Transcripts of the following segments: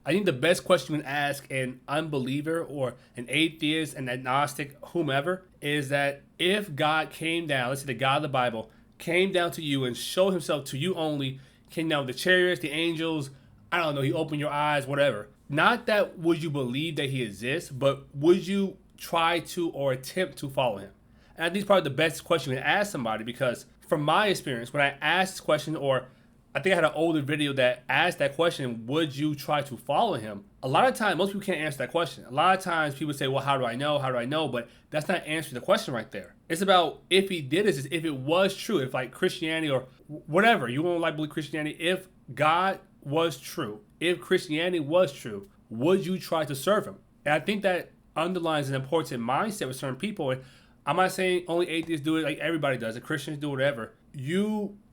I think the best question you can ask an unbeliever or an atheist, an agnostic, whomever, is that if God came down, let's say the God of the Bible, came down to you and showed himself to you only, came down with the chariots, the angels, I don't know, he opened your eyes, whatever. Not that would you believe that he exists, but would you try to or attempt to follow him? And I think it's probably the best question to ask somebody because from my experience, when I asked this question, or I think I had an older video that asked that question, would you try to follow him? A lot of times, most people can't answer that question. A lot of times people say, well, how do I know? How do I know? But that's not answering the question right there. It's about if he did this, if it was true, if like Christianity or whatever, you won't like believe Christianity, if God was true, if Christianity was true, would you try to serve him? And I think that underlines an important mindset with certain people. And I'm not saying only atheists do it, like everybody does it, Christians do whatever.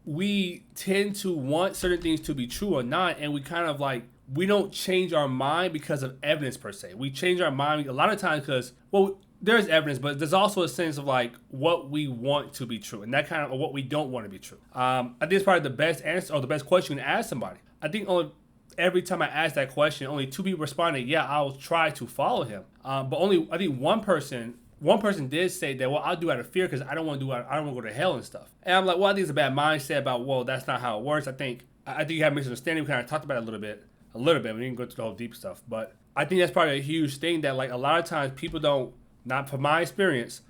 We tend to want certain things to be true or not, and we kind of like, we don't change our mind because of evidence per se. We change our mind a lot of times because, well, there's evidence, but there's also a sense of like what we want to be true and that kind of, or what we don't want to be true. I think it's probably the best answer or the best question to ask somebody. I think only every time I ask that question, only two people responded, yeah, I'll try to follow him. But only, I think one person did say that, well, I'll do it out of fear because I don't want to go to hell and stuff. And I'm like, well, I think it's a bad mindset about, well, that's not how it works. I think you have a misunderstanding. We kind of talked about it a little bit. We didn't go through the whole deep stuff, but I think that's probably a huge thing that like a lot of times people don't, not from my experience,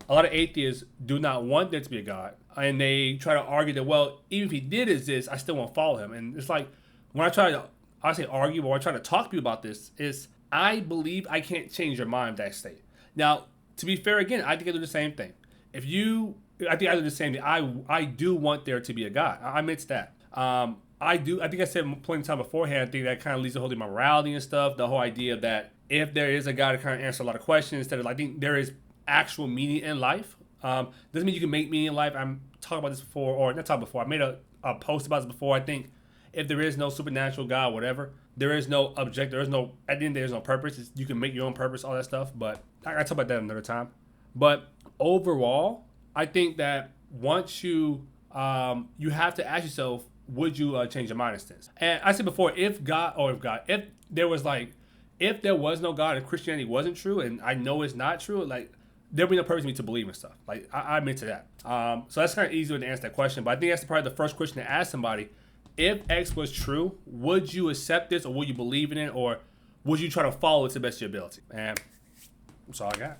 a lot of atheists do not want there to be a God. And they try to argue that, well, even if he did exist, I still won't follow him. And it's like, when I say argue, but when I try to talk to people about this, is I believe I can't change your mind that state. Now, to be fair, again, I think I do the same thing. I think I do the same thing. I do want there to be a God. I admit that. I think I said plenty of time beforehand, I think that kind of leads to holding my morality and stuff. The whole idea that if there is a God to kind of answer a lot of questions, instead of I think there is actual meaning in life. Doesn't mean you can make meaning in life. I'm talking about this before, or not talking before. I made a post about this before. I think if there is no supernatural God, whatever, there is no object. There is no, at the end, there's no purpose. You can make your own purpose, all that stuff. But I talk about that another time. But overall, I think that once you have to ask yourself, would you change your mind in this? And I said before, if there was no God and Christianity wasn't true, and I know it's not true, like there'd be no purpose for me to believe in stuff. Like I admit to that. So that's kind of easier to answer that question. But I think that's probably the first question to ask somebody. If X was true, would you accept this, or would you believe in it, or would you try to follow it to the best of your ability? And that's all I got.